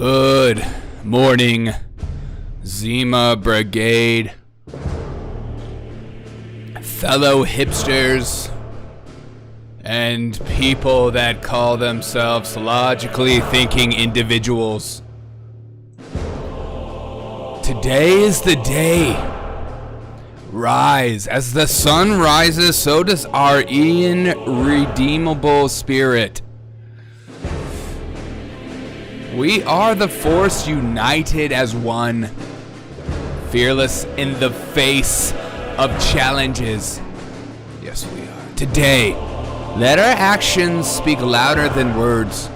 Good morning, Zima Brigade, fellow hipsters, and people that call themselves logically thinking individuals. Today is the day. Rise. As the sun rises, so does our irredeemable spirit. We are the force united as one, fearless in the face of challenges. Yes, we are. Today, let our actions speak louder than words,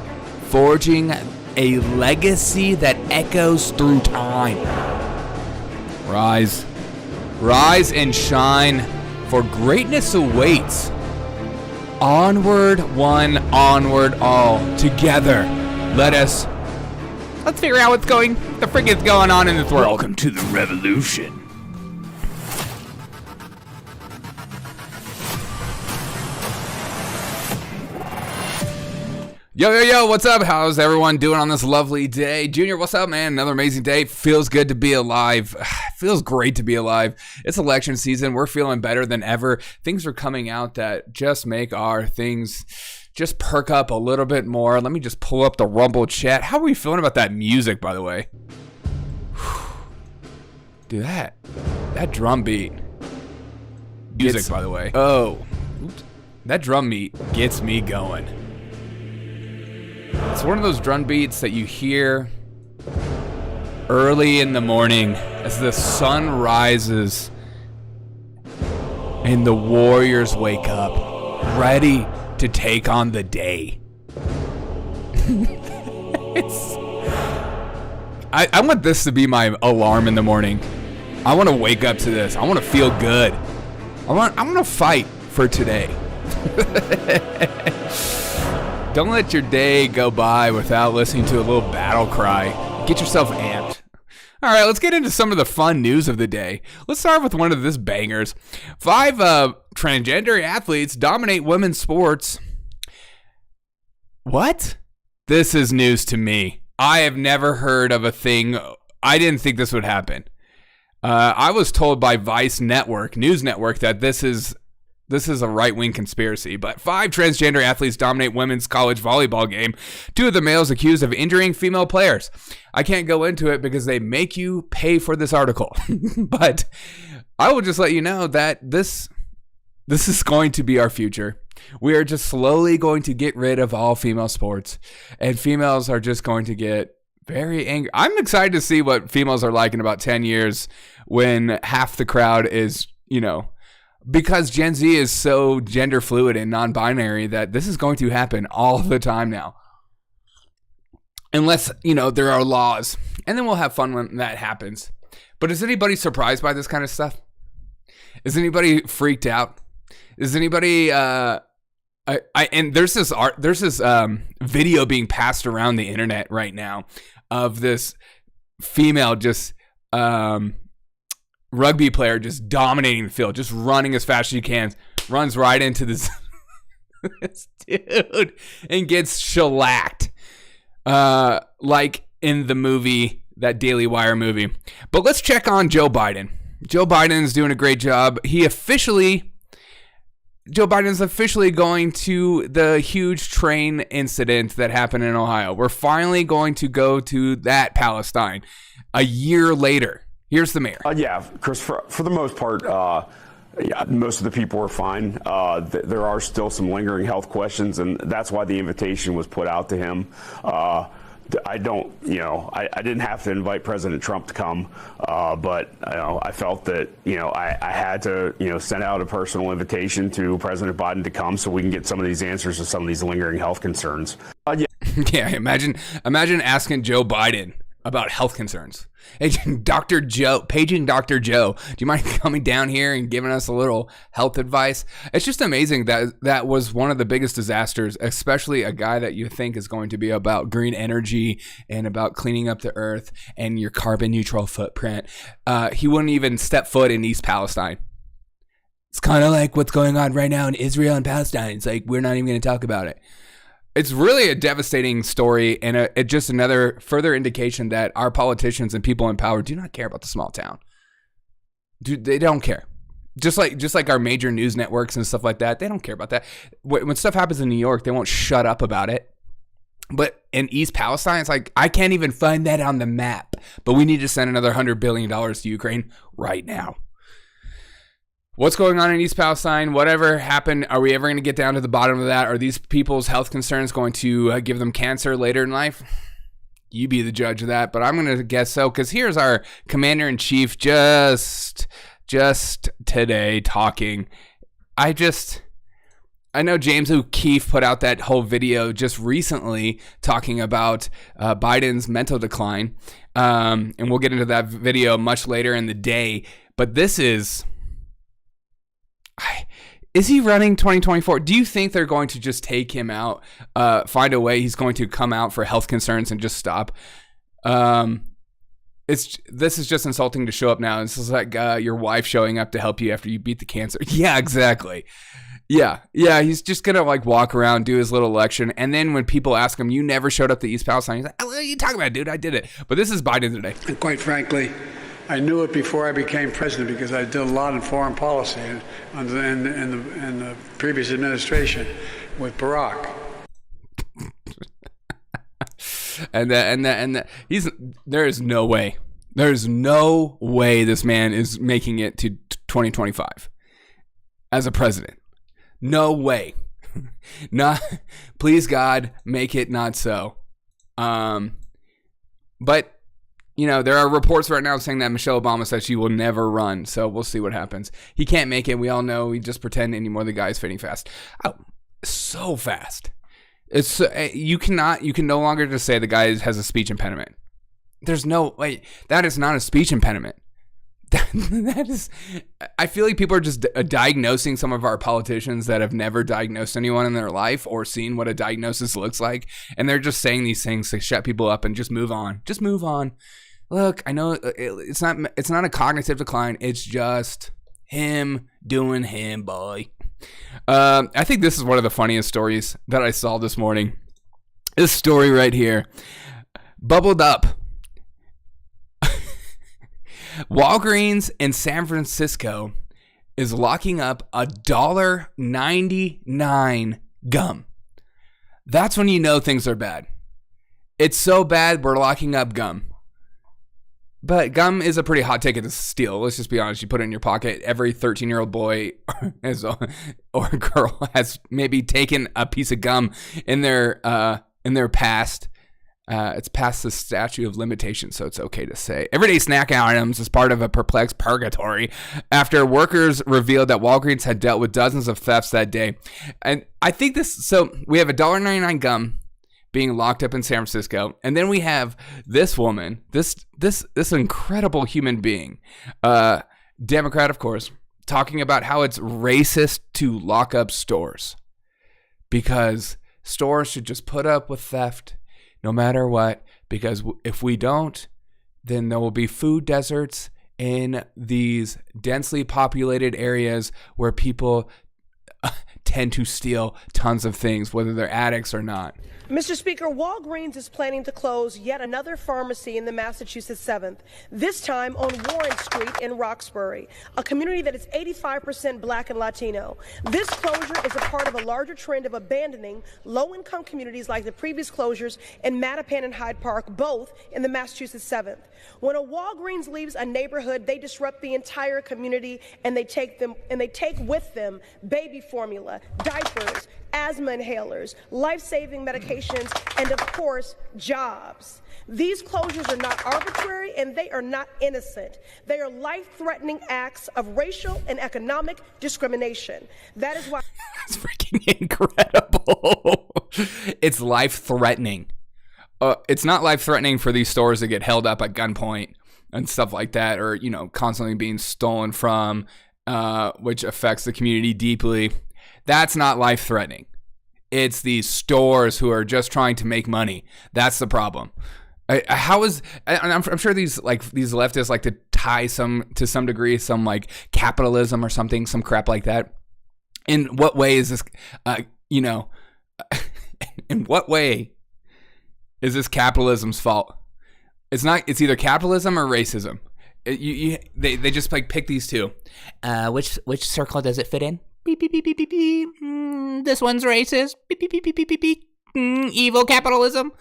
forging a legacy that echoes through time. Rise. Rise and shine, for greatness awaits. Onward one, onward all. Together, let's figure out what's the frick is going on in this world. Welcome to the revolution. Yo, what's up? How's everyone doing on this lovely day? Junior, what's up, man? Another amazing day. Feels good to be alive. Feels great to be alive. It's election season. We're feeling better than ever. Things are coming out that just make our things just perk up a little bit more. Let me just pull up the Rumble chat. How are we feeling about that music, by the way? Dude, that drum beat. Music, by the way. Oh, oops. That drum beat gets me going. It's one of those drum beats that you hear early in the morning as the sun rises and the warriors wake up, ready to take on the day. I want this to be my alarm in the morning. I want to wake up to this. I want to feel good. I want to fight for today. Don't let your day go by without listening to a little battle cry. Get yourself amped. All right, let's get into some of the fun news of the day. Let's start with one of this bangers. 5 transgender athletes dominate women's sports. What? This is news to me. I have never heard of a thing. I didn't think this would happen. I was told by Vice Network, news network, that this is a right-wing conspiracy, but 5 transgender athletes dominate women's college volleyball game. 2 of the males accused of injuring female players. I can't go into it because they make you pay for this article, but I will just let you know that this is going to be our future. We are just slowly going to get rid of all female sports, and females are just going to get very angry. I'm excited to see what females are like in about 10 years when half the crowd is, because Gen Z is so gender fluid and non-binary that this is going to happen all the time now. Unless, there are laws. And then we'll have fun when that happens. But is anybody surprised by this kind of stuff? Is anybody freaked out? Is anybody and there's this video being passed around the internet right now of this female just rugby player just dominating the field, just running as fast as she can, runs right into this dude and gets shellacked, like in the movie, that Daily Wire movie. But let's check on Joe Biden. Joe Biden's doing a great job. Joe Biden's officially going to the huge train incident that happened in Ohio. We're finally going to go to that Palestine a year later. Here's the mayor. Yeah, Chris, for the most part, most of the people are fine. There are still some lingering health questions, and that's why the invitation was put out to him. I didn't have to invite President Trump to come, but I felt that I had to send out a personal invitation to President Biden to come so we can get some of these answers to some of these lingering health concerns. Yeah, imagine asking Joe Biden about health concerns. Hey, Dr. Joe, paging Dr. Joe, do you mind coming down here and giving us a little health advice? It's just amazing that was one of the biggest disasters, especially a guy that you think is going to be about green energy and about cleaning up the earth and your carbon neutral footprint. He wouldn't even step foot in East Palestine. It's kind of like what's going on right now in Israel and Palestine. It's like, we're not even going to talk about it. It's really a devastating story, and just another further indication that our politicians and people in power do not care about the small town. Dude, they don't care. Just like our major news networks and stuff like that, they don't care about that. When stuff happens in New York, they won't shut up about it. But in East Palestine, it's like, I can't even find that on the map. But we need to send another $100 billion to Ukraine right now. What's going on in East Palestine? Whatever happened, are we ever going to get down to the bottom of that? Are these people's health concerns going to give them cancer later in life? You be the judge of that, but I'm going to guess so, because here's our commander-in-chief just today talking. I know James O'Keefe put out that whole video just recently talking about Biden's mental decline, and we'll get into that video much later in the day, but this is he running 2024? Do you think they're going to just take him out, find a way he's going to come out for health concerns and just stop? This is just insulting to show up now. This is like your wife showing up to help you after you beat the cancer. Yeah, exactly. Yeah, he's just going to like walk around, do his little election, and then when people ask him, you never showed up to East Palestine, he's like, what are you talking about, dude? I did it. But this is Biden today. And quite frankly, I knew it before I became president because I did a lot in foreign policy in the previous administration with Barack. and there's no way this man is making it to 2025 as a president. No way. Not, please God, make it not so. But you know, there are reports right now saying that Michelle Obama said she will never run. So we'll see what happens. He can't make it. We all know. We just pretend anymore. The guy's fading fast. Oh, so fast. It's you can no longer just say the guy has a speech impediment. There's no way. That is not a speech impediment. That is. I feel like people are just diagnosing some of our politicians that have never diagnosed anyone in their life or seen what a diagnosis looks like, and they're just saying these things to shut people up and just move on. Just move on. Look, I know it's not a cognitive decline. It's just him doing him, boy. I think this is one of the funniest stories that I saw this morning. This story right here. Bubbled up. Walgreens in San Francisco is locking up $1.99 gum. That's when you know things are bad. It's so bad, we're locking up gum. But gum is a pretty hot ticket to steal. Let's just be honest. You put it in your pocket. Every 13-year-old boy or girl has maybe taken a piece of gum in their past. It's past the statute of limitations, so it's okay to say. Everyday snack items is part of a perplexed purgatory after workers revealed that Walgreens had dealt with dozens of thefts that day. And I think this. So we have $1.99 gum being locked up in San Francisco, and then we have this woman, this incredible human being, Democrat of course, talking about how it's racist to lock up stores because stores should just put up with theft no matter what, because if we don't, then there will be food deserts in these densely populated areas where people tend to steal tons of things, whether they're addicts or not. Mr. Speaker, Walgreens is planning to close yet another pharmacy in the Massachusetts 7th, this time on Warren Street in Roxbury, a community that is 85% Black and Latino. This closure is a part of a larger trend of abandoning low-income communities like the previous closures in Mattapan and Hyde Park, both in the Massachusetts 7th. When a Walgreens leaves a neighborhood, they disrupt the entire community, and they take with them baby formula, diapers, asthma inhalers, life-saving medications, and of course, jobs. These closures are not arbitrary and they are not innocent. They are life-threatening acts of racial and economic discrimination. That is why it's freaking incredible. It's life-threatening. It's not life-threatening for these stores to get held up at gunpoint and stuff like that, or, you know, constantly being stolen from, which affects the community deeply. That's not life-threatening. It's these stores who are just trying to make money. That's the problem. I'm sure these leftists like to tie to some degree some like capitalism or something, some crap like that. In what way is this? In what way is this capitalism's fault? It's not. It's either capitalism or racism. They just like pick these two. Which circle does it fit in? Beep, beep, beep, beep, beep, beep. This one's racist. Beep, beep, beep, beep, beep, beep, beep. Evil capitalism.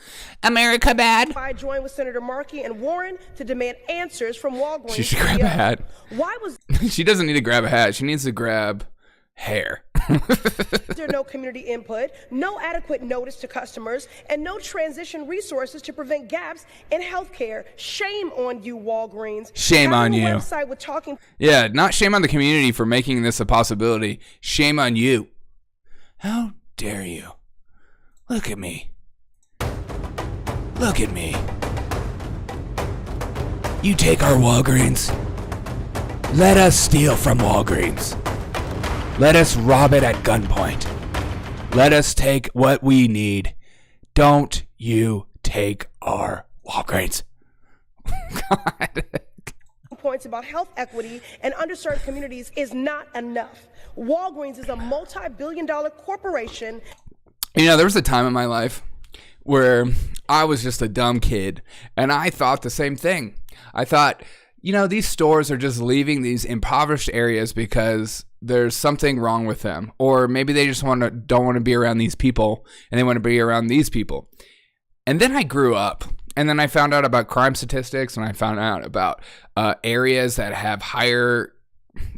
America bad. I joined with Senator Markey and Warren to demand answers from Walgreens. She should grab a hat. Why was she doesn't need to grab a hat. She needs to grab hair. there no community input, no adequate notice to customers, and no transition resources to prevent gaps in healthcare? Shame on you, Walgreens. Shame on you. Website with talking. Yeah, not shame on the community for making this a possibility. Shame on you. How dare you? Look at me. Look at me. You take our Walgreens. Let us steal from Walgreens. Let us rob it at gunpoint. Let us take what we need. Don't you take our Walgreens. God. Points about health equity and underserved communities is not enough. Walgreens is a multi-billion-dollar corporation. You know, there was a time in my life where I was just a dumb kid, and I thought the same thing. I thought, you know, these stores are just leaving these impoverished areas because there's something wrong with them, or maybe they just don't want to be around these people, and they want to be around these people. And then I grew up, and then I found out about crime statistics, and I found out about areas that have higher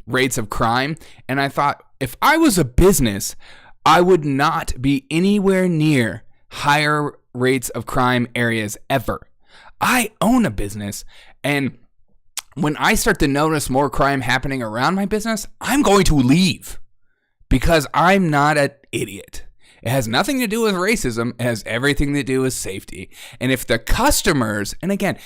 rates of crime, and I thought, if I was a business, I would not be anywhere near higher rates of crime areas ever. I own a business, and when I start to notice more crime happening around my business, I'm going to leave because I'm not an idiot. It has nothing to do with racism. It has everything to do with safety. And if the customers, and again,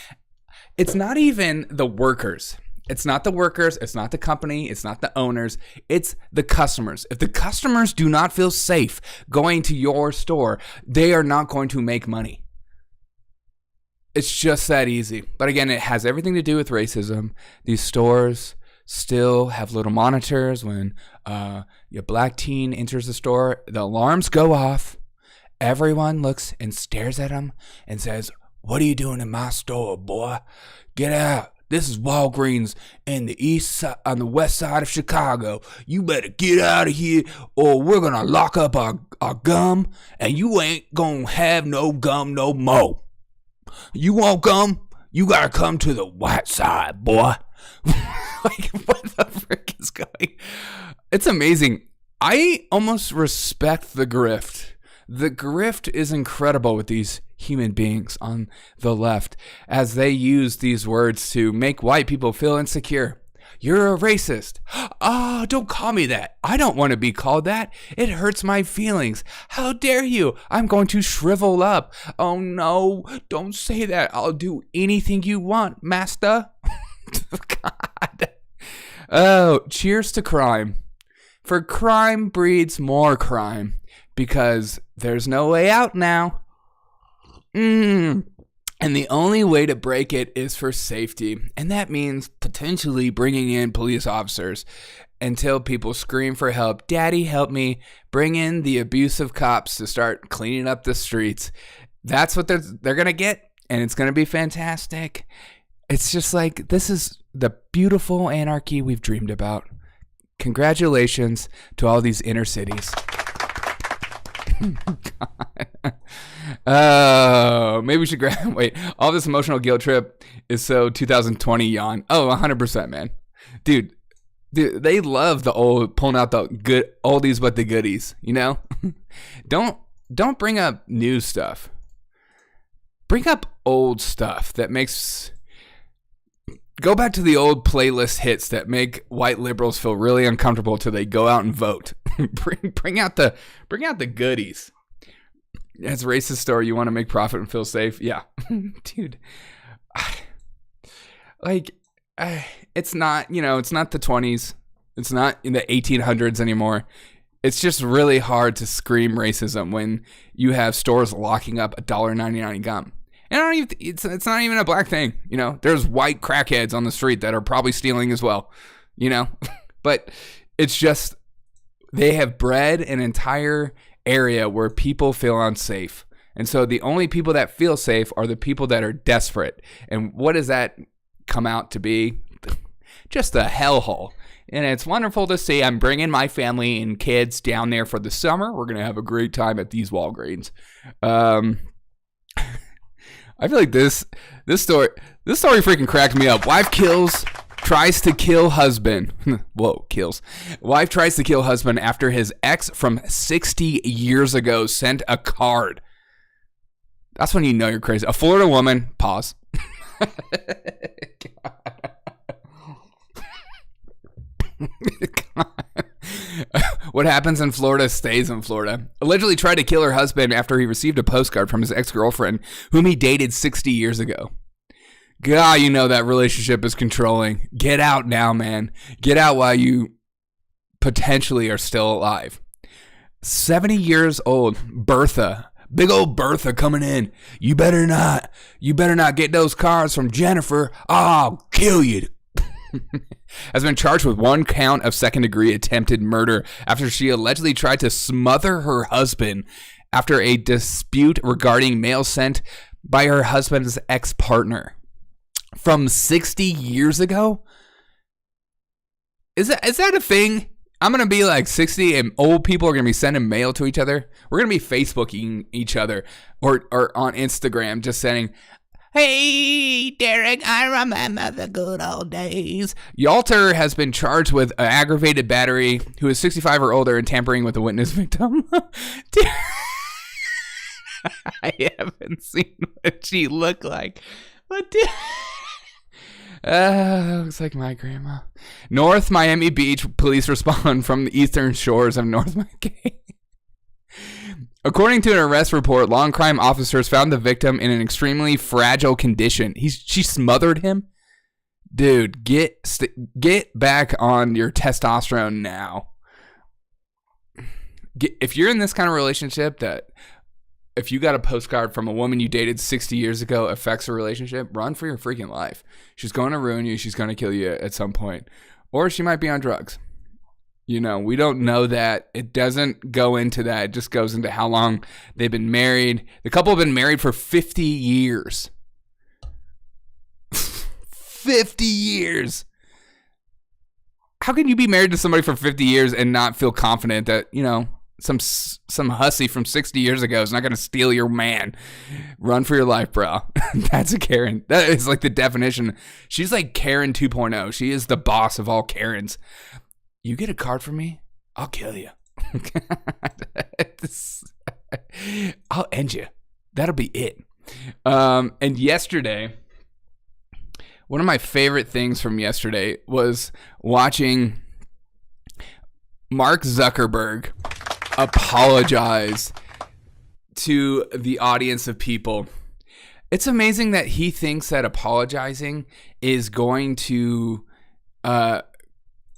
it's not even the workers. It's not the workers. It's not the company. It's not the owners. It's the customers. If the customers do not feel safe going to your store, they are not going to make money. It's just that easy. But again, it has everything to do with racism. These stores still have little monitors. When your black teen enters the store, the alarms go off. Everyone looks and stares at him and says, "What are you doing in my store, boy? Get out. This is Walgreens on the west side of Chicago. You better get out of here or we're going to lock up our gum and you ain't going to have no gum no more. You want gum? You got to come to the white side, boy." Like, what the frick is going? It's amazing. I almost respect the grift. The grift is incredible with these human beings on the left as they use these words to make white people feel insecure. You're a racist. Oh, don't call me that. I don't want to be called that. It hurts my feelings. How dare you? I'm going to shrivel up. Oh no, don't say that. I'll do anything you want, master. God. Oh, cheers to crime. For crime breeds more crime because there's no way out now. And the only way to break it is for safety. And that means potentially bringing in police officers until people scream for help. Daddy, help me. Bring in the abusive cops to start cleaning up the streets. That's what they're going to get. And it's going to be fantastic. It's just like, this is the beautiful anarchy we've dreamed about. Congratulations to all these inner cities. Oh, maybe we should wait. All this emotional guilt trip is so 2020 yawn. Oh, 100%, man. Dude, they love the old, pulling out the good oldies but the goodies, you know? Don't bring up new stuff. Bring up old stuff that makes... Go back to the old playlist hits that make white liberals feel really uncomfortable till they go out and vote. bring out the goodies. As a racist store, you want to make profit and feel safe? Yeah. Dude. It's not, it's not the 20s. It's not in the 1800s anymore. It's just really hard to scream racism when you have stores locking up $1.99 gum. And it's not even a black thing, There's white crackheads on the street that are probably stealing as well, But it's just, they have bred an entire area where people feel unsafe. And so the only people that feel safe are the people that are desperate. And what does that come out to be? Just a hellhole. And it's wonderful to see. I'm bringing my family and kids down there for the summer. We're going to have a great time at these Walgreens. I feel like this story freaking cracked me up. Wife tries to kill husband. Whoa, kills. Wife tries to kill husband after his ex from 60 years ago sent a card. That's when you know you're crazy. A Florida woman, pause. What happens in Florida stays in Florida. Allegedly tried to kill her husband after he received a postcard from his ex-girlfriend, whom he dated 60 years ago. God, you know that relationship is controlling. Get out now, man. Get out while you potentially are still alive. 70 years old, Bertha. Big old Bertha coming in. You better not get those cards from Jennifer. I'll kill you. Has been charged with 1 count of second-degree attempted murder after she allegedly tried to smother her husband after a dispute regarding mail sent by her husband's ex-partner. From 60 years ago? Is that a thing? I'm going to be like 60 and old people are going to be sending mail to each other. We're going to be Facebooking each other or on Instagram just saying, hey, Derek, I remember the good old days. Yalter has been charged with aggravated battery, who is 65 or older, and tampering with a witness victim. I haven't seen what she looked like. But looks like my grandma. North Miami Beach police respond from the eastern shores of North Miami. According to an arrest report, law and crime officers found the victim in an extremely fragile condition. She smothered him. Dude, get back on your testosterone now. If you're in this kind of relationship that if you got a postcard from a woman you dated 60 years ago affects a relationship, run for your freaking life. She's going to ruin you. She's going to kill you at some point. Or she might be on drugs. You know, we don't know that. It doesn't go into that. It just goes into how long they've been married. The couple have been married for 50 years. 50 years. How can you be married to somebody for 50 years and not feel confident that, you know, some hussy from 60 years ago is not going to steal your man? Run for your life, bro. That's a Karen. That is like the definition. She's like Karen 2.0. She is the boss of all Karens. You get a card from me, I'll kill you. I'll end you. That'll be it. And yesterday, one of my favorite things from yesterday was watching Mark Zuckerberg apologize to the audience of people. It's amazing that he thinks that apologizing is going to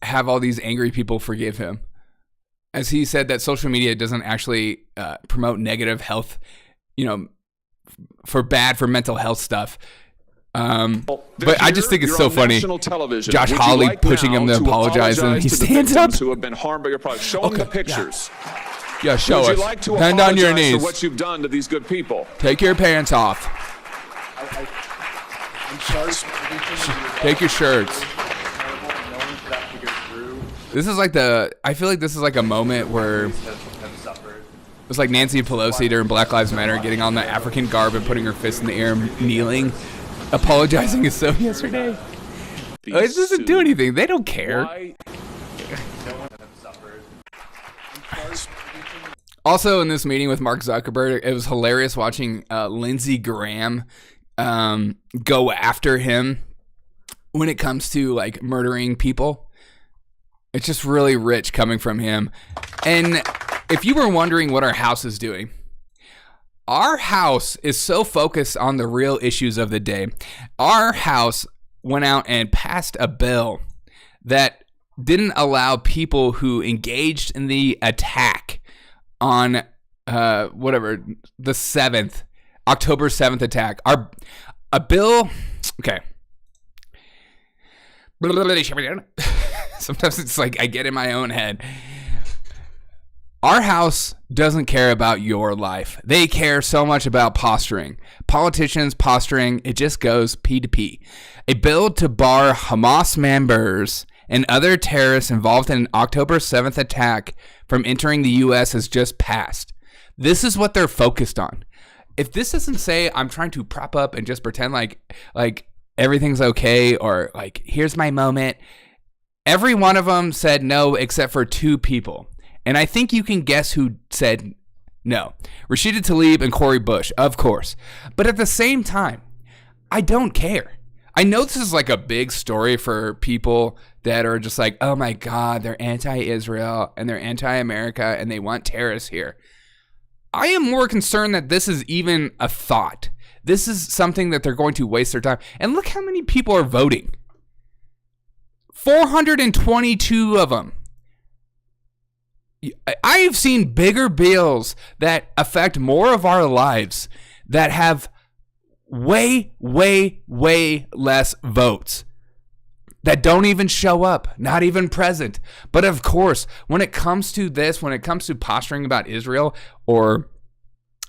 have all these angry people forgive him. As he said that social media doesn't actually promote negative health, you know, for mental health stuff. But I just think it's so funny. Josh Hawley pushing him to apologize, and he stands up. Who have been harmed by your product. Show them the pictures. Yeah, show us. Would you like to bend on your knees for what you've done to these good people? Take your pants off. I'm sorry. Take your shirts. This is like I feel like this is like a moment where it's like Nancy Pelosi during Black Lives Matter getting on the African garb and putting her fist in the air, kneeling, apologizing is so yesterday. It doesn't do anything. They don't care. Also, in this meeting with Mark Zuckerberg, it was hilarious watching Lindsey Graham go after him when it comes to like murdering people. It's just really rich coming from him. And if you were wondering what our house is doing, our house is so focused on the real issues of the day. Our house went out and passed a bill that didn't allow people who engaged in the attack on the 7th, October 7th attack. A bill, okay. Sometimes it's like I get in my own head. Our house doesn't care about your life. They care so much about posturing. Politicians posturing, it just goes P to P. A bill to bar Hamas members and other terrorists involved in an October 7th attack from entering the U.S. has just passed. This is what they're focused on. If this doesn't say I'm trying to prop up and just pretend like everything's okay, or like here's my moment, every one of them said no except for 2 people. And I think you can guess who said no. Rashida Tlaib and Cori Bush, of course. But at the same time, I don't care. I know this is like a big story for people that are just like, oh my God, they're anti-Israel and they're anti-America and they want terrorists here. I am more concerned that this is even a thought. This is something that they're going to waste their time. And look how many people are voting. 422 of them. I have seen bigger bills that affect more of our lives that have way, way, way less votes that don't even show up, not even present. But of course, when it comes to this, when it comes to posturing about Israel or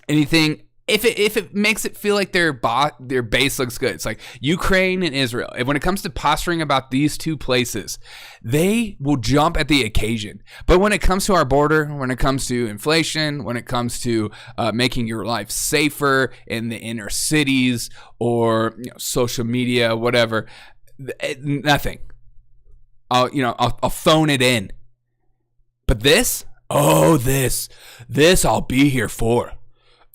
anything, if it makes it feel like their base looks good, it's like Ukraine and Israel. And when it comes to posturing about these 2 places, they will jump at the occasion. But when it comes to our border, when it comes to inflation, when it comes to making your life safer in the inner cities or social media, whatever, nothing. I'll phone it in. But this I'll be here for.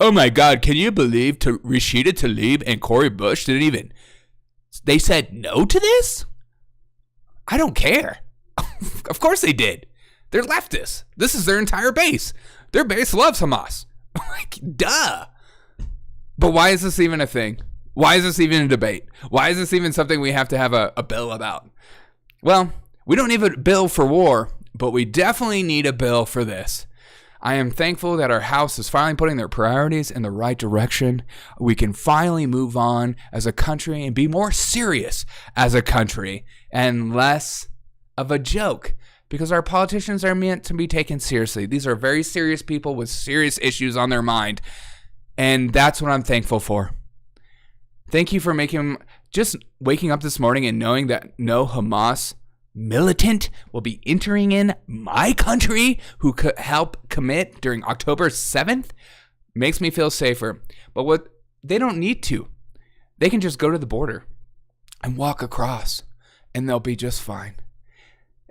Oh my God, can you believe Rashida Tlaib and Cori Bush they said no to this? I don't care. Of course they did. They're leftists. This is their entire base. Their base loves Hamas. Like, duh. But why is this even a thing? Why is this even a debate? Why is this even something we have to have a bill about? Well, we don't need a bill for war, but we definitely need a bill for this. I am thankful that our house is finally putting their priorities in the right direction. We can finally move on as a country and be more serious as a country and less of a joke, because our politicians are meant to be taken seriously. These are very serious people with serious issues on their mind, and that's what I'm thankful for. Thank you for just waking up this morning and knowing that no Hamas militant will be entering in my country who could help commit during October 7th makes me feel safer. But they don't need to. They can just go to the border and walk across and they'll be just fine.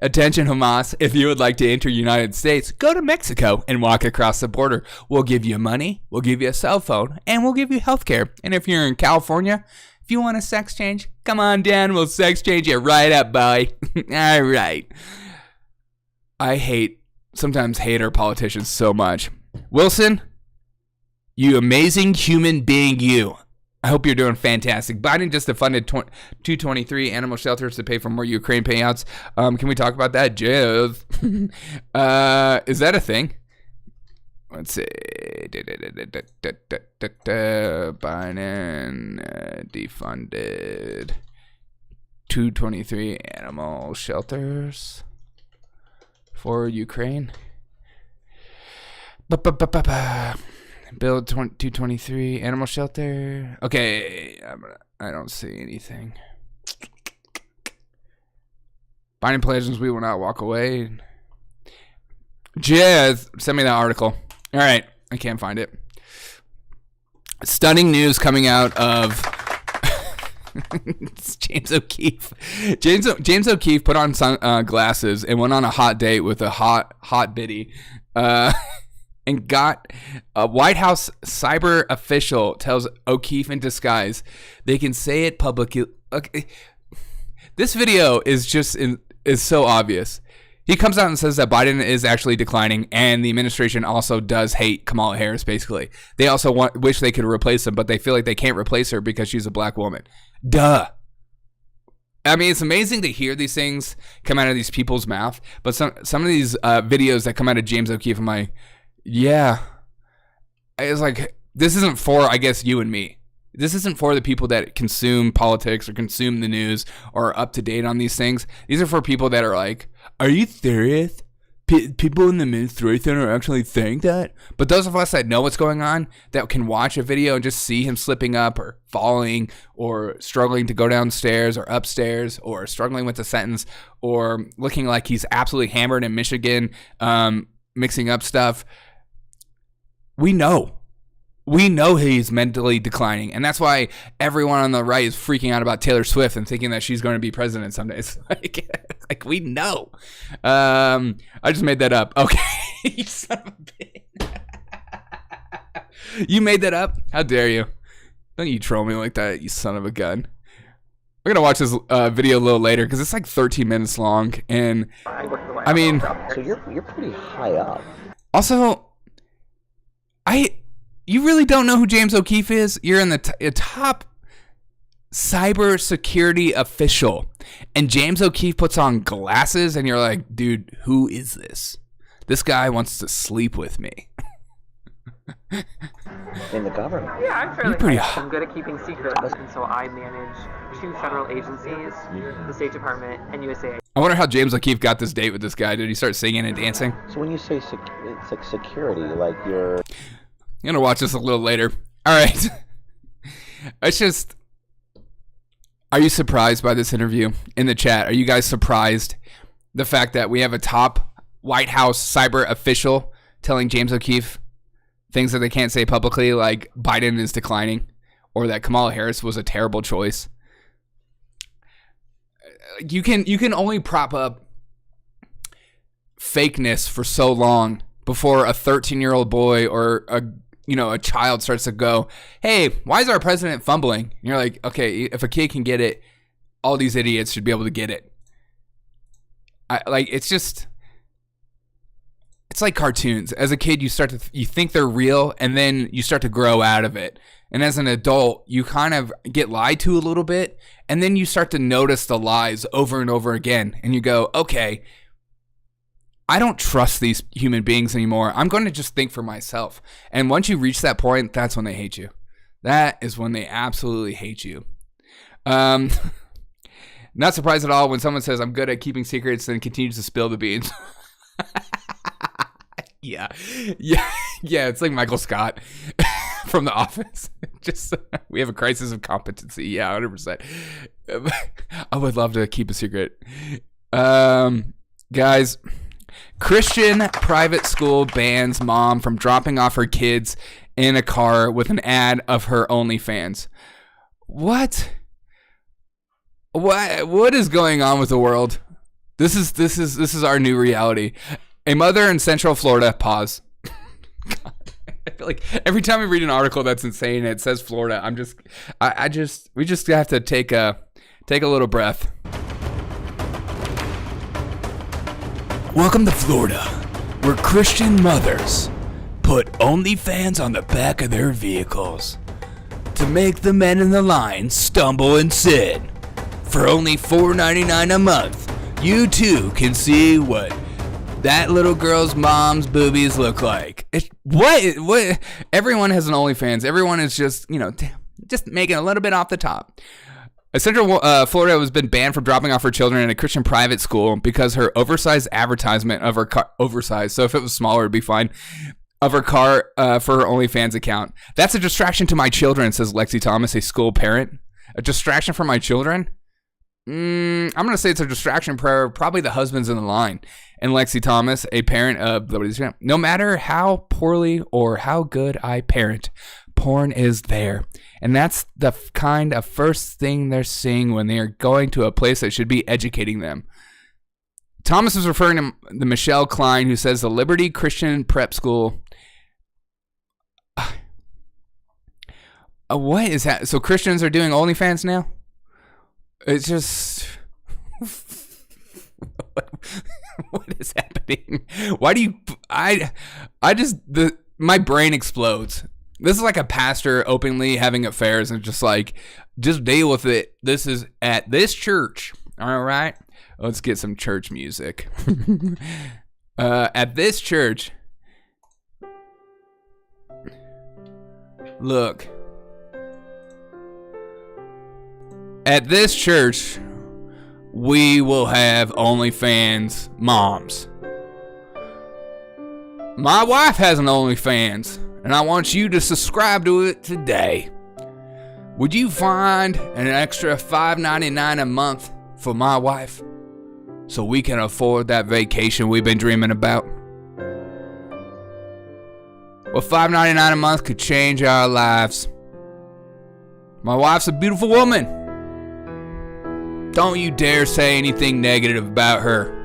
Attention, Hamas, if you would like to enter the United States, go to Mexico and walk across the border. We'll give you money, we'll give you a cell phone, and we'll give you health care. And if you're in California, if you want a sex change, come on down. We'll sex change you right up, boy. All right. I sometimes hate our politicians so much. Wilson, you amazing human being, you. I hope you're doing fantastic. Biden just defunded 223 animal shelters to pay for more Ukraine payouts. Can we talk about that, Jeff? Is that a thing? Let's see. Biden defunded 223 animal shelters for Ukraine. Build 223 animal shelter. Okay, I don't see anything. Biden pledges we will not walk away. Jez, send me that article. All right, I can't find it. Stunning news coming out of James O'Keefe. James O'Keefe put on glasses and went on a hot date with a hot biddy. And got a White House cyber official tells O'Keefe in disguise they can say it publicly. Okay. This video is so obvious. He comes out and says that Biden is actually declining, and the administration also does hate Kamala Harris. Basically, they also wish they could replace him, but they feel like they can't replace her because she's a black woman. Duh. I mean, it's amazing to hear these things come out of these people's mouth, but some of these videos that come out of James O'Keefe, I'm like, yeah. It's like, this isn't for, I guess, you and me. This isn't for the people that consume politics or consume the news or are up to date on these things. These are for people that are like, are you serious? people in the administration are actually saying that. But those of us that know what's going on, that can watch a video and just see him slipping up or falling or struggling to go downstairs or upstairs or struggling with a sentence or looking like he's absolutely hammered in Michigan, mixing up stuff. We know he's mentally declining, and that's why everyone on the right is freaking out about Taylor Swift and thinking that she's going to be president someday. It's like we know. I just made that up. Okay, you son of a bitch. You made that up? How dare you? Don't you troll me like that, you son of a gun. We're gonna watch this video a little later because it's like 13 minutes long, and I mean, so you're pretty high up. Also, you really don't know who James O'Keefe is? You're in the top cyber security official, and James O'Keefe puts on glasses, and you're like, dude, who is this? This guy wants to sleep with me. In the government. Yeah, I'm fairly pretty high. I'm good at keeping secrets, and so I manage 2 federal agencies, the State Department and USAID. I wonder how James O'Keefe got this date with this guy. Did he start singing and dancing? So when you say it's like security, like you're... I'm gonna watch this a little later. All right. It's just, are you surprised by this interview in the chat? Are you guys surprised the fact that we have a top White House cyber official telling James O'Keefe things that they can't say publicly, like Biden is declining or that Kamala Harris was a terrible choice? You can only prop up fakeness for so long before a 13-year-old boy or a child starts to go, hey, why is our president fumbling? And you're like, okay, if a kid can get it, all these idiots should be able to get it. It's like cartoons. As a kid, you think they're real, and then you start to grow out of it. And as an adult, you kind of get lied to a little bit, and then you start to notice the lies over and over again. And you go, okay, I don't trust these human beings anymore. I'm going to just think for myself. And once you reach that point, that's when they hate you. That is when they absolutely hate you. Not surprised at all when someone says, I'm good at keeping secrets, and continues to spill the beans. Yeah. It's like Michael Scott from The Office. Just, we have a crisis of competency. Yeah, 100%. I would love to keep a secret. Guys, Christian private school bans mom from dropping off her kids in a car with an ad of her OnlyFans. What is going on with the world? This is our new reality. A mother in Central Florida, pause. God, I feel like every time we read an article that's insane, it says Florida. We just have to take a little breath. Welcome to Florida, where Christian mothers put OnlyFans on the back of their vehicles to make the men in the line stumble and sin. For only $4.99 a month, you too can see what that little girl's mom's boobies look like. What? Everyone has an OnlyFans. Everyone is just making a little bit off the top. Central Florida has been banned from dropping off her children in a Christian private school because her oversized advertisement of her car, oversized, so if it was smaller, it'd be fine, of her car for her OnlyFans account. That's a distraction to my children, says Lexi Thomas, a school parent. A distraction for my children? I'm going to say it's a distraction for probably the husbands in the line. And Lexi Thomas, a parent of no matter how poorly or how good I parent, porn is there. And that's the kind of first thing they're seeing when they are going to a place that should be educating them. Thomas was referring to the Michelle Klein, who says the Liberty Christian Prep School. What is that? So Christians are doing OnlyFans now? It's just... what is happening? Why do you... my brain explodes. This is like a pastor openly having affairs and just deal with it. This is at this church. All right. Let's get some church music. At this church. Look. At this church, we will have OnlyFans moms. My wife has an OnlyFans, and I want you to subscribe to it today. Would you find an extra $5.99 a month for my wife so we can afford that vacation we've been dreaming about? Well, $5.99 a month could change our lives. My wife's a beautiful woman. Don't you dare say anything negative about her.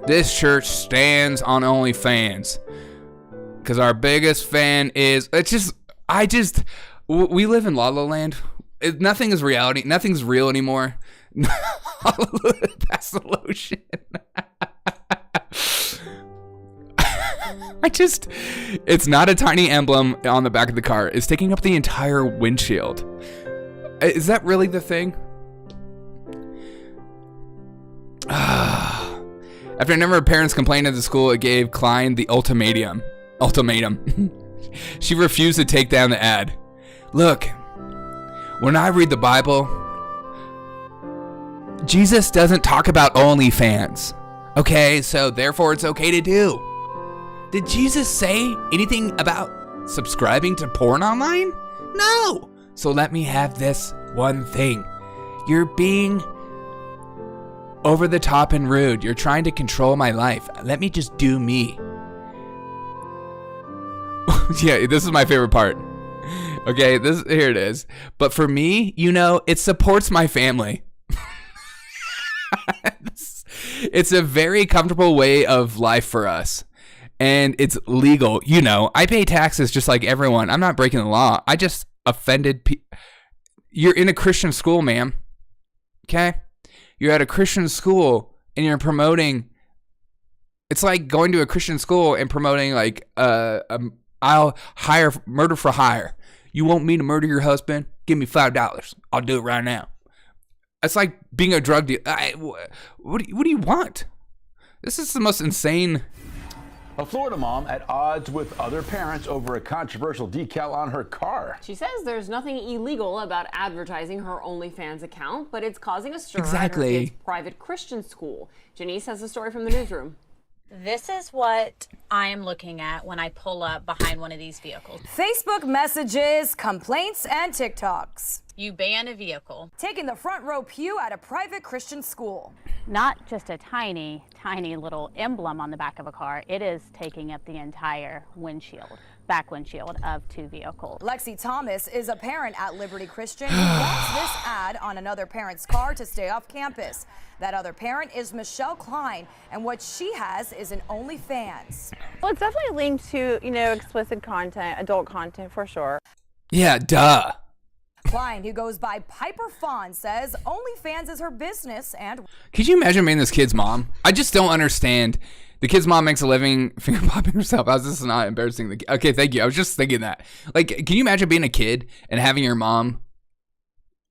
This church stands on OnlyFans because our biggest fan is, we live in La La Land. Nothing is reality. Nothing's real anymore. That's the lotion. It's not a tiny emblem on the back of the car. It's taking up the entire windshield. Is that really the thing? After a number of parents complained at the school, it gave Klein the ultimatum. She refused to take down the ad. Look, when I read the Bible, Jesus doesn't talk about OnlyFans. Okay, so therefore it's okay to do. Did Jesus say anything about subscribing to porn online? No. So let me have this one thing. You're being over the top and rude. You're trying to control my life. Let me just do me. Yeah, this is my favorite part. Okay, here it is. But for me, it supports my family. It's a very comfortable way of life for us. And it's legal. I pay taxes just like everyone. I'm not breaking the law. I just offended people. You're in a Christian school, ma'am. Okay? You're at a Christian school and you're promoting. It's like going to a Christian school and promoting I'll hire murder for hire. You want me to murder your husband? Give me $5. I'll do it right now. It's like being a drug dealer. What do you want? This is the most insane. A Florida mom at odds with other parents over a controversial decal on her car. She says there's nothing illegal about advertising her OnlyFans account, but it's causing a stir at her kid's private Christian school. Janice has the story from the newsroom. This is what I am looking at when I pull up behind one of these vehicles. Facebook messages, complaints, and TikToks. You ban a vehicle. Taking the front row pew at a private Christian school. Not just a tiny, tiny little emblem on the back of a car. It is taking up the entire back windshield of two vehicles. Lexi Thomas is a parent at Liberty Christian who wants this ad on another parent's car to stay off campus. That other parent is Michelle Klein, and what she has is an OnlyFans. Well, it's definitely linked to, explicit content, adult content for sure. Yeah, duh. Klein, who goes by Piper Fawn, says OnlyFans is her business and... Could you imagine being this kid's mom? I just don't understand. The kid's mom makes a living finger popping herself. How's this not embarrassing? Okay, thank you. I was just thinking that. Can you imagine being a kid and having your mom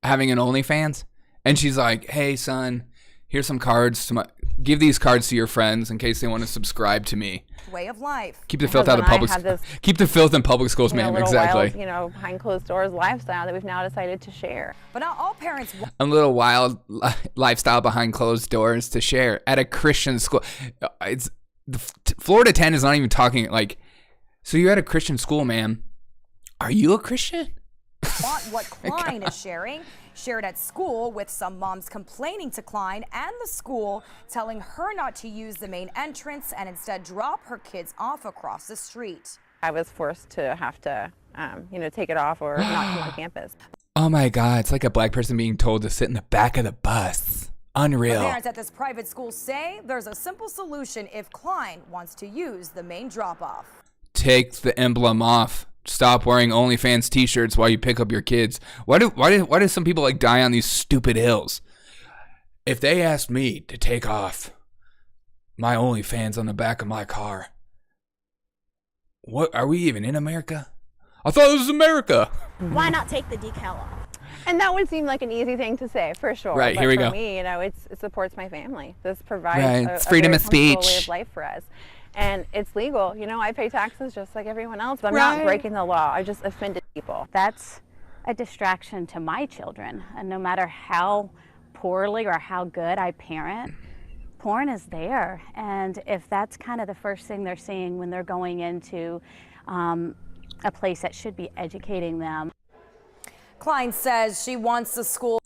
having an OnlyFans? And she's like, hey, son, here's some cards. Give these cards to your friends in case they want to subscribe to me. Way of life. Keep the filth out of public schools. Keep the filth in public schools, ma'am. Exactly. Wild, behind closed doors lifestyle that we've now decided to share. But not all parents. A little wild lifestyle behind closed doors to share at a Christian school. Florida 10 is not even talking so you're at a Christian school, ma'am. Are you a Christian? Want what Klein is sharing. Shared at school, with some moms complaining to Klein and the school, telling her not to use the main entrance and instead drop her kids off across the street. I was forced to have to, take it off or not come on campus. Oh my God, it's like a black person being told to sit in the back of the bus. Unreal. The parents at this private school say there's a simple solution if Klein wants to use the main drop-off. Take the emblem off. Stop wearing OnlyFans t-shirts while you pick up your kids. Why do some people die on these stupid hills? If they asked me to take off my OnlyFans on the back of my car, what are we even in America? I thought this was America. Why not take the decal off? And that would seem like an easy thing to say, for sure. Right, but here we go. For me, it supports my family. This provides it's a freedom very of speech. way of life for us. And it's legal. I pay taxes just like everyone else. I'm not breaking the law. I just offended people. That's a distraction to my children. And no matter how poorly or how good I parent, porn is there. And if that's kind of the first thing they're seeing when they're going into a place that should be educating them. Klein says she wants the school.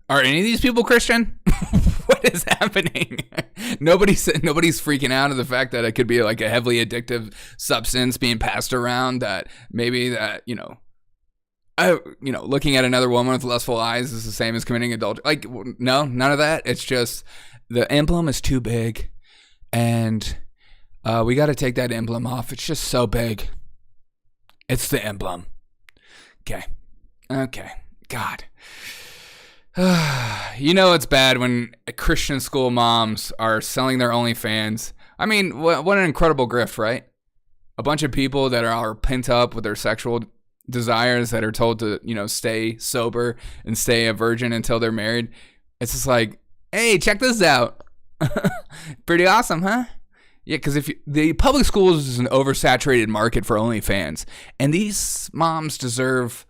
Are any of these people Christian? What is happening? Nobody's freaking out of the fact that it could be like a heavily addictive substance being passed around, that maybe that, looking at another woman with lustful eyes is the same as committing adultery. Like, no, none of that. It's just the emblem is too big, and we got to take that emblem off. It's just so big. It's the emblem. Okay. God. It's bad when Christian school moms are selling their OnlyFans. I mean, what an incredible grift, right? A bunch of people that are pent up with their sexual desires that are told to, stay sober and stay a virgin until they're married. It's just like, hey, check this out. Pretty awesome, huh? Yeah, because the public schools is an oversaturated market for OnlyFans, and these moms deserve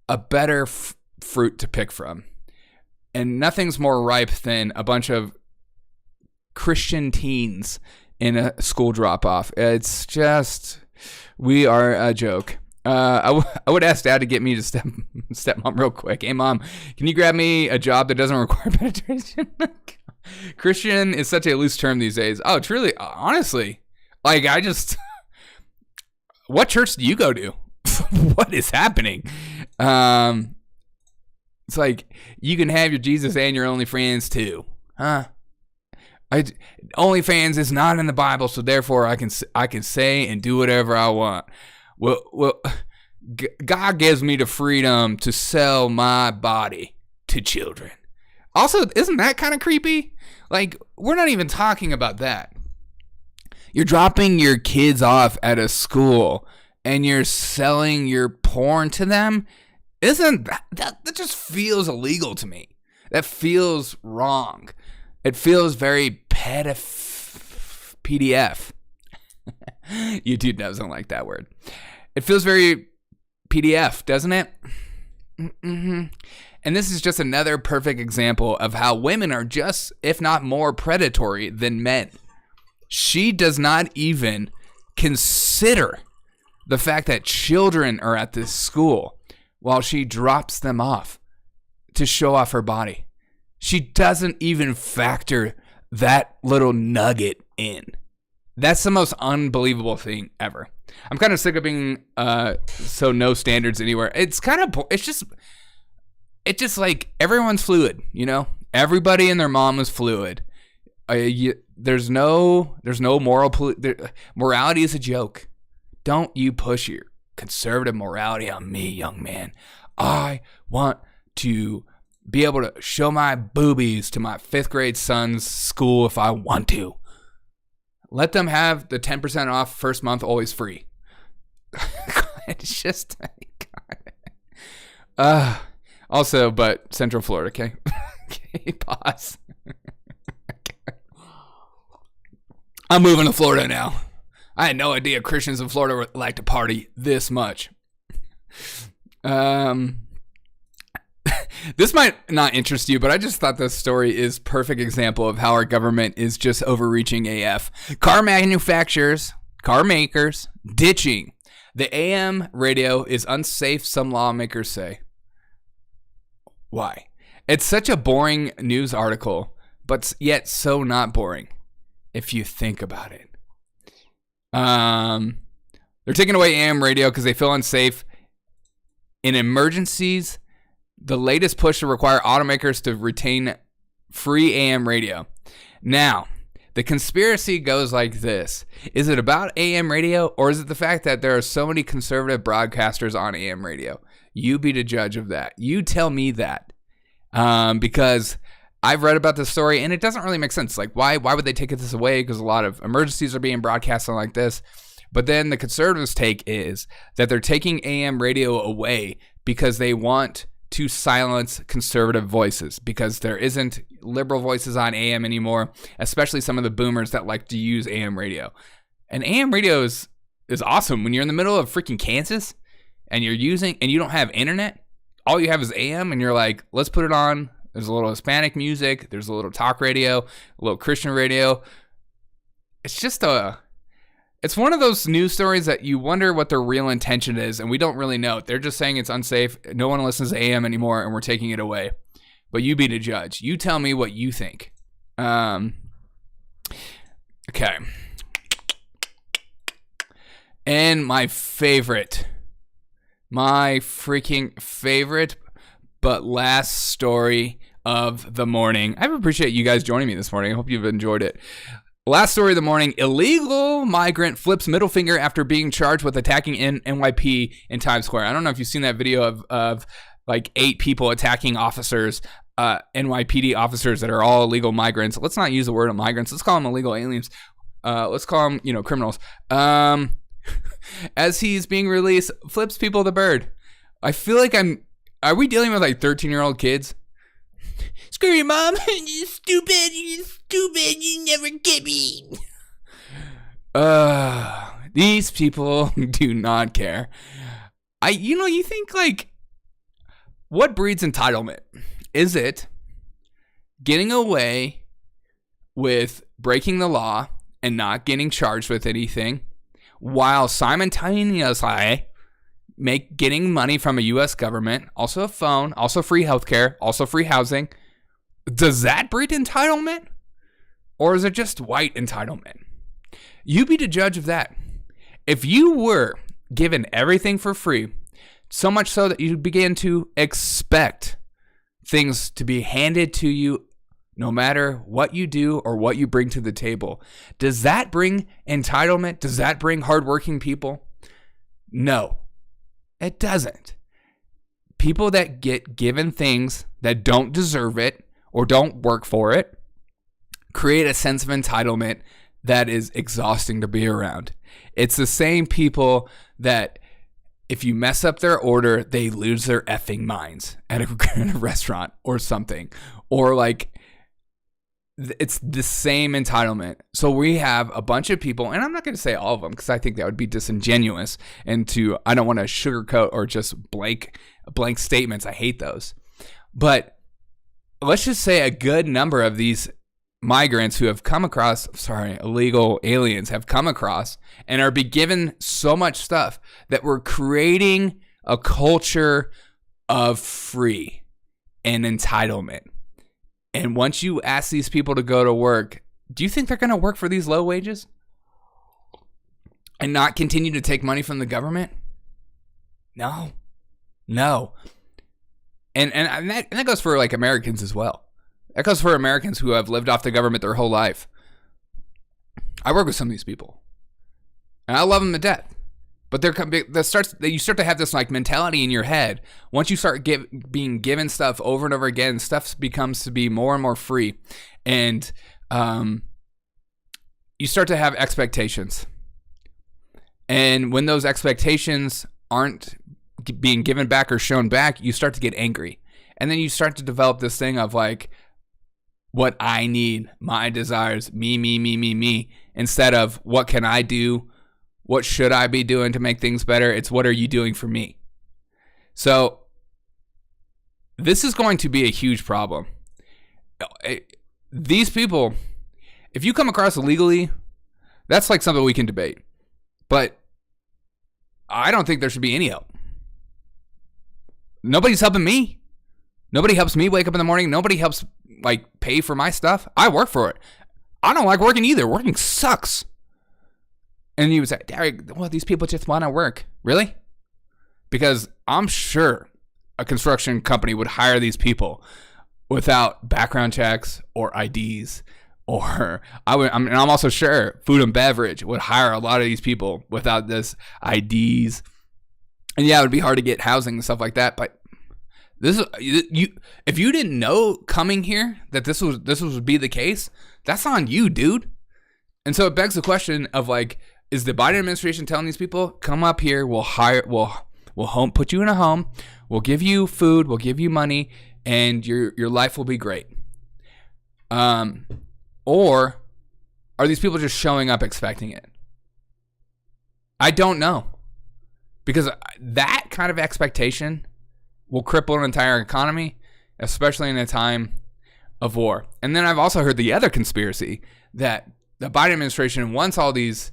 a better fruit to pick from. And nothing's more ripe than a bunch of Christian teens in a school drop-off. It's just, we are a joke. I would ask Dad to get me to stepmom real quick. Hey, Mom, can you grab me a job that doesn't require penetration? Christian is such a loose term these days. Oh, truly, honestly, like what church do you go to? What is happening? It's like, you can have your Jesus and your OnlyFans too, huh? OnlyFans is not in the Bible, so therefore I can say and do whatever I want. Well, God gives me the freedom to sell my body to children. Also, isn't that kind of creepy? Like, we're not even talking about that. You're dropping your kids off at a school and you're selling your porn to them. Isn't that just feels illegal to me? That feels wrong. It feels very PDF. YouTube doesn't like that word. It feels very PDF, doesn't it? Mm-hmm. And this is just another perfect example of how women are just, if not more, predatory than men. She does not even consider the fact that children are at this school while she drops them off to show off her body. She doesn't even factor that little nugget in. That's the most unbelievable thing ever. I'm kind of sick of being so no standards anywhere. It's just like everyone's fluid, Everybody and their mom is fluid. There's no morality is a joke. Don't you push your conservative morality on me, young man. I want to be able to show my boobies to my 5th grade son's school if I want to. Let them have the 10% off first month, always free. It's just, God. Also, but Central Florida, okay? Okay, pause. I'm moving to Florida now. I had no idea Christians in Florida would like to party this much. This might not interest you, but I just thought this story is perfect example of how our government is just overreaching AF. Car makers, ditching. The AM radio is unsafe, some lawmakers say. Why? It's such a boring news article, but yet so not boring if you think about it. They're taking away AM radio because they feel unsafe. In emergencies, the latest push to require automakers to retain free AM radio. Now, the conspiracy goes like this. Is it about AM radio, or is it the fact that there are so many conservative broadcasters on AM radio? You be the judge of that. You tell me that. Because I've read about this story, and it doesn't really make sense. Like, why would they take this away? Because a lot of emergencies are being broadcast on like this. But then the conservatives' take is that they're taking AM radio away because they want to silence conservative voices, because there isn't liberal voices on AM anymore, especially some of the boomers that like to use AM radio. And AM radio is awesome when you're in the middle of freaking Kansas and you don't have internet. All you have is AM, and you're like, let's put it on There's a little Hispanic music. There's a little talk radio, a little Christian radio. It's just it's one of those news stories that you wonder what their real intention is, and we don't really know. They're just saying it's unsafe. No one listens to AM anymore, and we're taking it away. But you be the judge. You tell me what you think. Okay. And my freaking favorite, but last story of the morning. I appreciate you guys joining me this morning. I hope you've enjoyed it. Last story of the morning. Illegal migrant flips middle finger after being charged with attacking NYPD in Times Square. I don't know if you've seen that video of like 8 people attacking officers, NYPD officers that are all illegal migrants. Let's not use the word of migrants. Let's call them illegal aliens. Let's call them, criminals. As he's being released, flips people the bird. I feel like are we dealing with like 13-year-old kids? Screw your mom. You're stupid. You never get me. These people do not care. You think like, what breeds entitlement? Is it getting away with breaking the law and not getting charged with anything while simultaneously getting money from a U.S. government, also a phone, also free healthcare, also free housing? Does that breed entitlement? Or is it just white entitlement? You be the judge of that. If you were given everything for free, so much so that you begin to expect things to be handed to you no matter what you do or what you bring to the table, does that bring entitlement? Does that bring hardworking people? No, it doesn't. People that get given things that don't deserve it or don't work for it create a sense of entitlement that is exhausting to be around. It's the same people that if you mess up their order, they lose their effing minds at a restaurant or something. Or like, it's the same entitlement. So we have a bunch of people, and I'm not going to say all of them because I think that would be disingenuous. I don't want to sugarcoat or just blank statements. I hate those. But let's just say a good number of these migrants who have come across, illegal aliens have come across and are being given so much stuff that we're creating a culture of free and entitlement. And once you ask these people to go to work, do you think they're going to work for these low wages and not continue to take money from the government? No. And that goes for like Americans as well. That goes for Americans who have lived off the government their whole life. I work with some of these people, and I love them to death. But you start to have this like mentality in your head. Once you start being given stuff over and over again, stuff becomes to be more and more free, and you start to have expectations. And when those expectations aren't being given back or shown back, you start to get angry, and then you start to develop this thing of like, what I need, my desires, me, instead of what can I do? What should I be doing to make things better? It's what are you doing for me? So this is going to be a huge problem. These people, if you come across illegally, that's like something we can debate. But I don't think there should be any help. Nobody's helping me. Nobody helps me wake up in the morning. Nobody helps like pay for my stuff. I work for it. I don't like working either. Working sucks. And you would say, Derek, well, these people just want to work. Really? Because I'm sure a construction company would hire these people without background checks or IDs. Or I'm also sure food and beverage would hire a lot of these people without this IDs. And yeah, it would be hard to get housing and stuff like that. But if you didn't know coming here that this would be the case, that's on you, dude. And so it begs the question of like, is the Biden administration telling these people, come up here, we'll put you in a home, we'll give you food, we'll give you money, and your life will be great? Or are these people just showing up expecting it? I don't know. Because that kind of expectation will cripple an entire economy especially in a time of war. And then I've also heard the other conspiracy that the Biden administration wants all these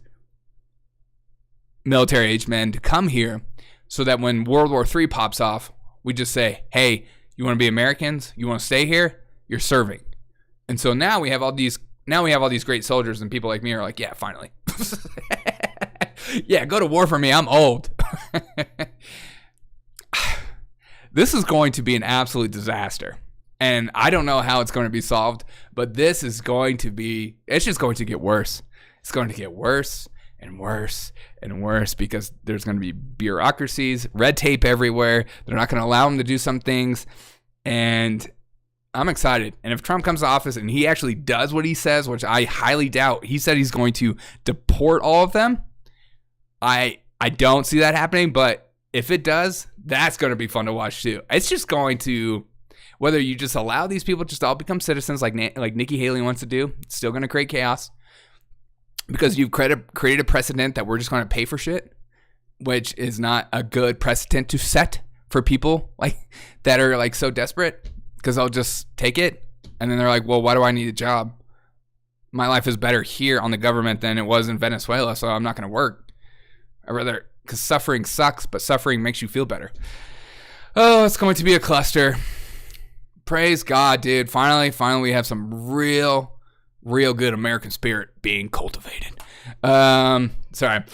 military-aged men to come here so that when World War III pops off, we just say, hey, you want to be Americans? You want to stay here? You're serving. And so now we have all these great soldiers, and people like me are like, yeah, finally. Yeah, go to war for me. I'm old. This is going to be an absolute disaster. And I don't know how it's going to be solved, but it's just going to get worse. It's going to get worse and worse and worse because there's going to be bureaucracies, red tape everywhere. They're not going to allow them to do some things. And I'm excited. And if Trump comes to office and he actually does what he says, which I highly doubt, he said he's going to deport all of them. I don't see that happening, but if it does, that's going to be fun to watch too. It's just going to, whether you just allow these people just all become citizens like Nikki Haley wants to do, it's still going to create chaos because you've created a precedent that we're just going to pay for shit, which is not a good precedent to set for people like that are like so desperate because they'll just take it and then they're like, well, why do I need a job? My life is better here on the government than it was in Venezuela, so I'm not going to work. I'd rather, because suffering sucks, but suffering makes you feel better. Oh, it's going to be a cluster. Praise God, dude. Finally, we have some real good American spirit being cultivated. Sorry,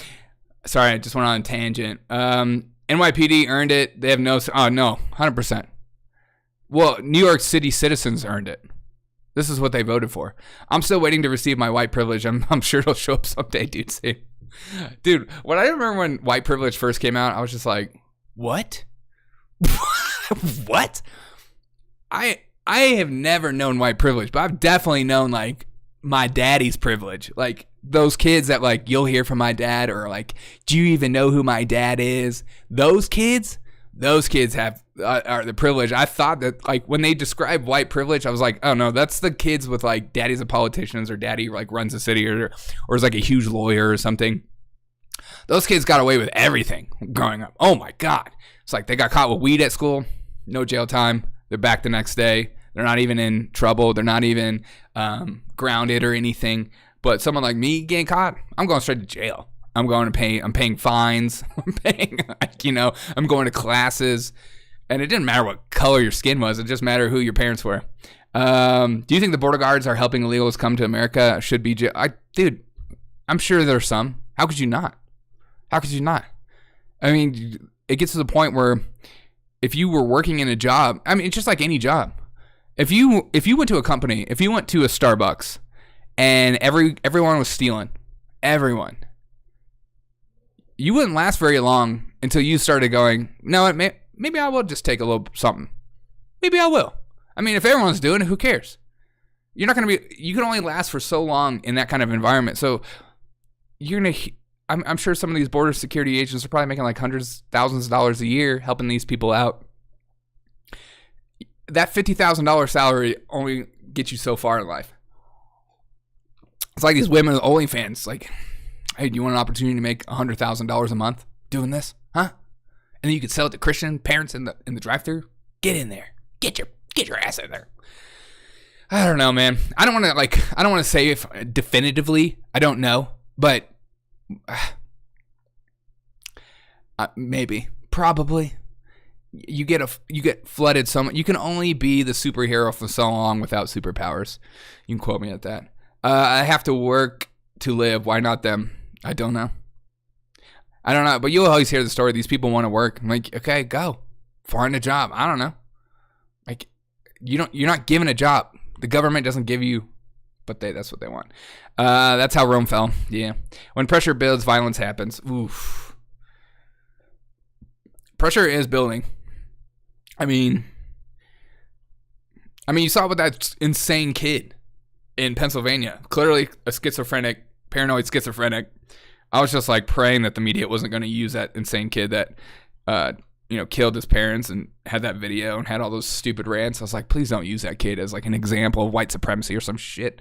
I just went on a tangent. NYPD earned it. They have no, 100%. Well, New York City citizens earned it. This is what they voted for. I'm still waiting to receive my white privilege. I'm sure it'll show up someday, dude. See? Dude, I remember when white privilege first came out, I was just like, what? What? I have never known white privilege, but I've definitely known like my daddy's privilege. Like those kids that like you'll hear from my dad or like, do you even know who my dad is? Those kids have are the privilege. I thought that like when they describe white privilege, I was like, oh no, that's the kids with like daddy's a politician or daddy like runs a city or is like a huge lawyer or something. Those kids got away with everything growing up. Oh my God. It's like they got caught with weed at school, no jail time. They're back the next day. They're not even in trouble. They're not even grounded or anything. But someone like me getting caught, I'm going straight to jail. I'm paying fines. I'm going to classes. And it didn't matter what color your skin was. It just mattered who your parents were. Do you think the border guards are helping illegals come to America? Should be dude, I'm sure there's some. How could you not? I mean, it gets to the point where if you were working in a job, I mean, it's just like any job. If you went to a company, if you went to a Starbucks and everyone was stealing, everyone, you wouldn't last very long until you started going, no, maybe I will just take a little something. Maybe I will. I mean, if everyone's doing it, who cares? You can only last for so long in that kind of environment. So I'm sure some of these border security agents are probably making like hundreds, thousands of dollars a year helping these people out. That $50,000 salary only gets you so far in life. It's like these women with OnlyFans, like, hey, do you want an opportunity to make $100,000 a month doing this? Huh? And then you could sell it to Christian parents in the drive-thru. Get in there. Get your ass in there. I don't know, man. I don't want to say if definitively. I don't know, but maybe, probably. You get flooded so much. You can only be the superhero for so long without superpowers. You can quote me at that. I have to work to live. Why not them? I don't know. But you'll always hear the story. These people want to work. I'm like, okay, go. Find a job. I don't know. Like, you're not given a job. The government doesn't give you, but that's what they want. That's how Rome fell. Yeah. When pressure builds, violence happens. Oof. Pressure is building. I mean, you saw it with that insane kid in Pennsylvania. Clearly a paranoid schizophrenic. I was just like praying that the media wasn't going to use that insane kid that, killed his parents and had that video and had all those stupid rants. I was like, please don't use that kid as like an example of white supremacy or some shit.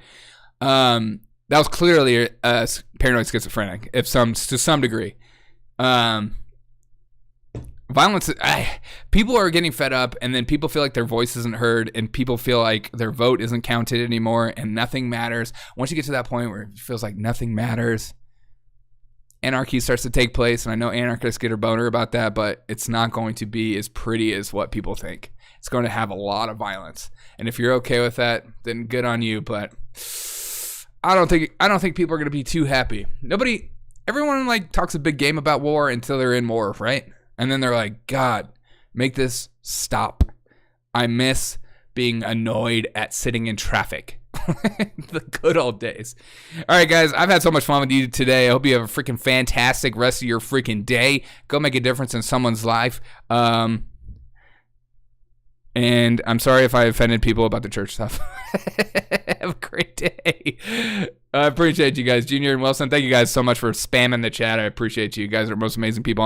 That was clearly a paranoid schizophrenic, to some degree. Violence, people are getting fed up, and then people feel like their voice isn't heard, and people feel like their vote isn't counted anymore, and nothing matters. Once you get to that point where it feels like nothing matters, anarchy starts to take place, and I know anarchists get a boner about that, but it's not going to be as pretty as what people think. It's going to have a lot of violence, and if you're okay with that, then good on you, but I don't think people are going to be too happy. Everyone like talks a big game about war until they're in war, right? And then they're like, God, make this stop. I miss being annoyed at sitting in traffic. The good old days. All right, guys, I've had so much fun with you today. I hope you have a freaking fantastic rest of your freaking day. Go make a difference in someone's life. And I'm sorry if I offended people about the church stuff. Have a great day. I appreciate you guys. Junior and Wilson, thank you guys so much for spamming the chat. I appreciate you. You guys are the most amazing people.